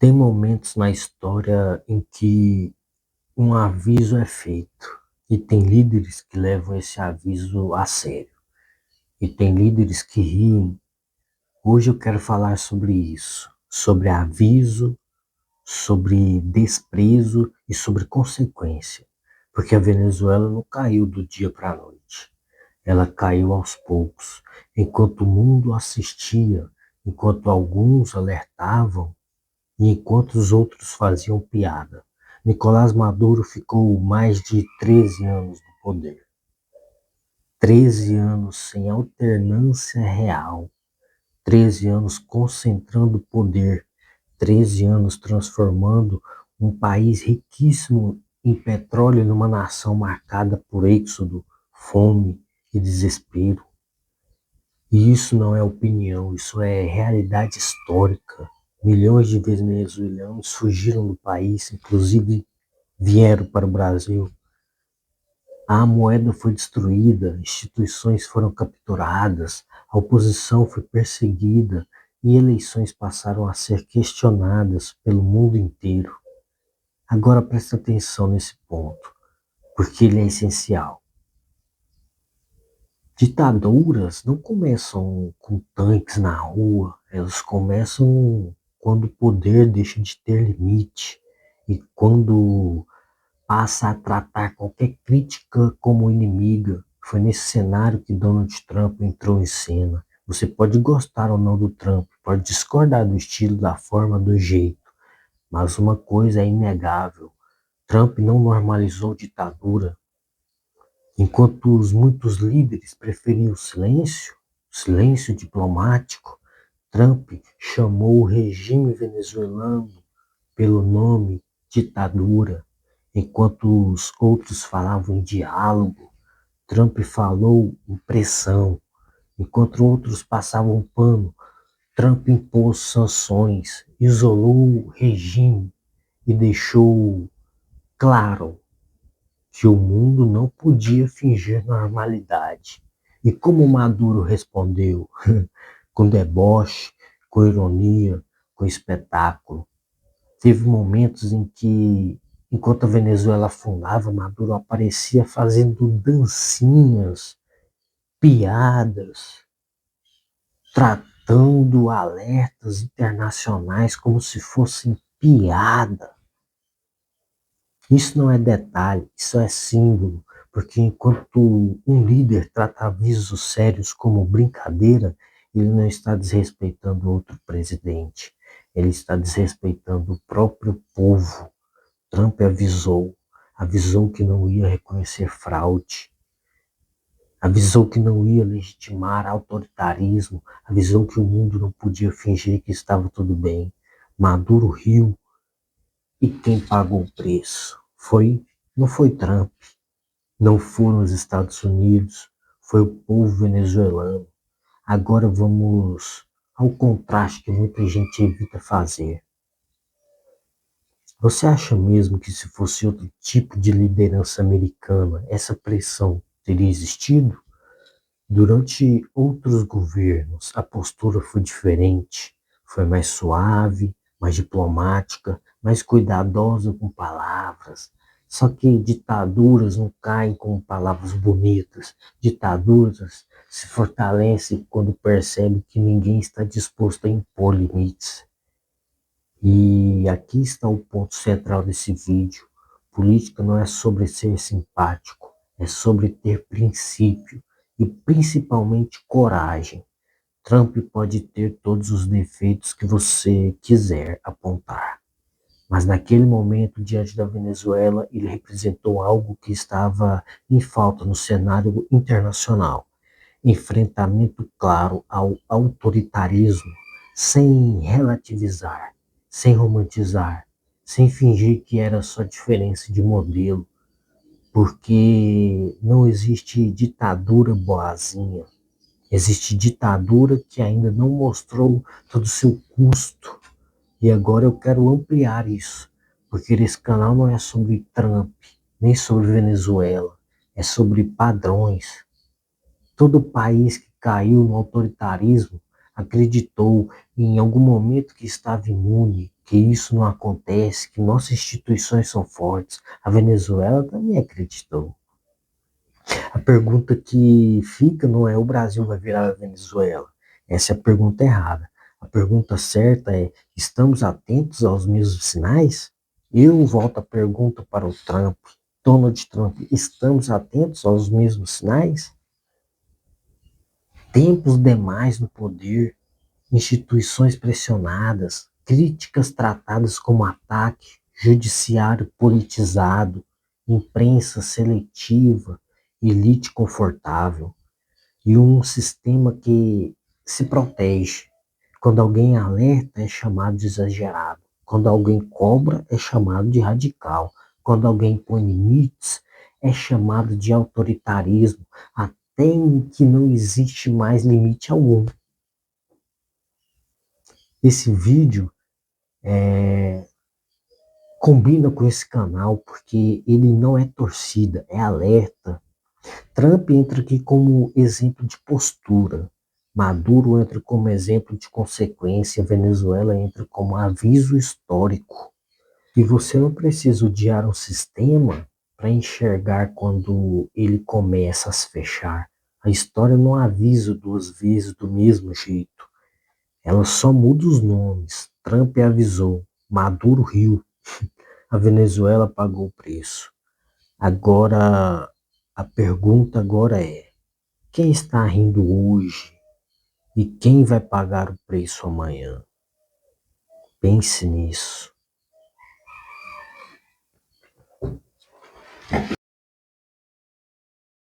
Tem momentos na história em que um aviso é feito e tem líderes que levam esse aviso a sério e tem líderes que riem. Hoje eu quero falar sobre isso, sobre aviso, sobre desprezo e sobre consequência, porque a Venezuela não caiu do dia para a noite, ela caiu aos poucos, enquanto o mundo assistia, enquanto alguns alertavam e enquanto os outros faziam piada. Nicolás Maduro ficou mais de 13 anos no poder. 13 anos sem alternância real. 13 anos concentrando poder. 13 anos transformando um país riquíssimo em petróleo numa nação marcada por êxodo, fome e desespero. E isso não é opinião, isso é realidade histórica. Milhões de venezuelanos fugiram do país, inclusive vieram para o Brasil. A moeda foi destruída, instituições foram capturadas, a oposição foi perseguida e eleições passaram a ser questionadas pelo mundo inteiro. Agora presta atenção nesse ponto, porque ele é essencial. Ditaduras não começam com tanques na rua, elas começam quando o poder deixa de ter limite e quando passa a tratar qualquer crítica como inimiga. Foi nesse cenário que Donald Trump entrou em cena. Você pode gostar ou não do Trump, pode discordar do estilo, da forma, do jeito, mas uma coisa é inegável: Trump não normalizou ditadura. Enquanto os muitos líderes preferiam o silêncio diplomático, Trump chamou o regime venezuelano pelo nome ditadura. Enquanto os outros falavam em diálogo, Trump falou em pressão. Enquanto outros passavam pano, Trump impôs sanções, isolou o regime e deixou claro que o mundo não podia fingir normalidade. E como Maduro respondeu? Com deboche, com ironia, com espetáculo. Teve momentos em que, enquanto a Venezuela afundava, Maduro aparecia fazendo dancinhas, piadas, tratando alertas internacionais como se fossem piada. Isso não é detalhe, isso é símbolo, porque enquanto um líder trata avisos sérios como brincadeira, ele não está desrespeitando outro presidente, ele está desrespeitando o próprio povo. Trump avisou que não ia reconhecer fraude, avisou que não ia legitimar autoritarismo, avisou que o mundo não podia fingir que estava tudo bem. Maduro riu e quem pagou o preço não foi Trump, não foram os Estados Unidos, foi o povo venezuelano. Agora vamos ao contraste que muita gente evita fazer. Você acha mesmo que se fosse outro tipo de liderança americana, essa pressão teria existido? Durante outros governos, a postura foi diferente, foi mais suave, mais diplomática, mais cuidadosa com palavras. Só que ditaduras não caem com palavras bonitas. Ditaduras se fortalecem quando percebem que ninguém está disposto a impor limites. E aqui está o ponto central desse vídeo. Política não é sobre ser simpático, é sobre ter princípio e principalmente coragem. Trump pode ter todos os defeitos que você quiser apontar, mas naquele momento, diante da Venezuela, ele representou algo que estava em falta no cenário internacional. Enfrentamento claro ao autoritarismo, sem relativizar, sem romantizar, sem fingir que era só diferença de modelo, porque não existe ditadura boazinha, existe ditadura que ainda não mostrou todo o seu custo. E agora eu quero ampliar isso, porque esse canal não é sobre Trump, nem sobre Venezuela, é sobre padrões. Todo país que caiu no autoritarismo acreditou em algum momento que estava imune, que isso não acontece, que nossas instituições são fortes. A Venezuela também acreditou. A pergunta que fica não é: o Brasil vai virar a Venezuela? Essa é a pergunta errada. A pergunta certa é: estamos atentos aos mesmos sinais? Eu volto a pergunta para o Trump. Donald Trump, estamos atentos aos mesmos sinais? Tempos demais no poder, instituições pressionadas, críticas tratadas como ataque, judiciário politizado, imprensa seletiva, elite confortável e um sistema que se protege. Quando alguém alerta, é chamado de exagerado. Quando alguém cobra, é chamado de radical. Quando alguém põe limites, é chamado de autoritarismo, até em que não existe mais limite algum. Esse vídeo combina com esse canal porque ele não é torcida, é alerta. Trump entra aqui como exemplo de postura, Maduro entra como exemplo de consequência, Venezuela entra como aviso histórico. E você não precisa odiar um sistema para enxergar quando ele começa a se fechar. A história não avisa duas vezes do mesmo jeito. Ela só muda os nomes. Trump avisou, Maduro riu, a Venezuela pagou o preço. Agora, a pergunta agora é: quem está rindo hoje e quem vai pagar o preço amanhã? Pense nisso.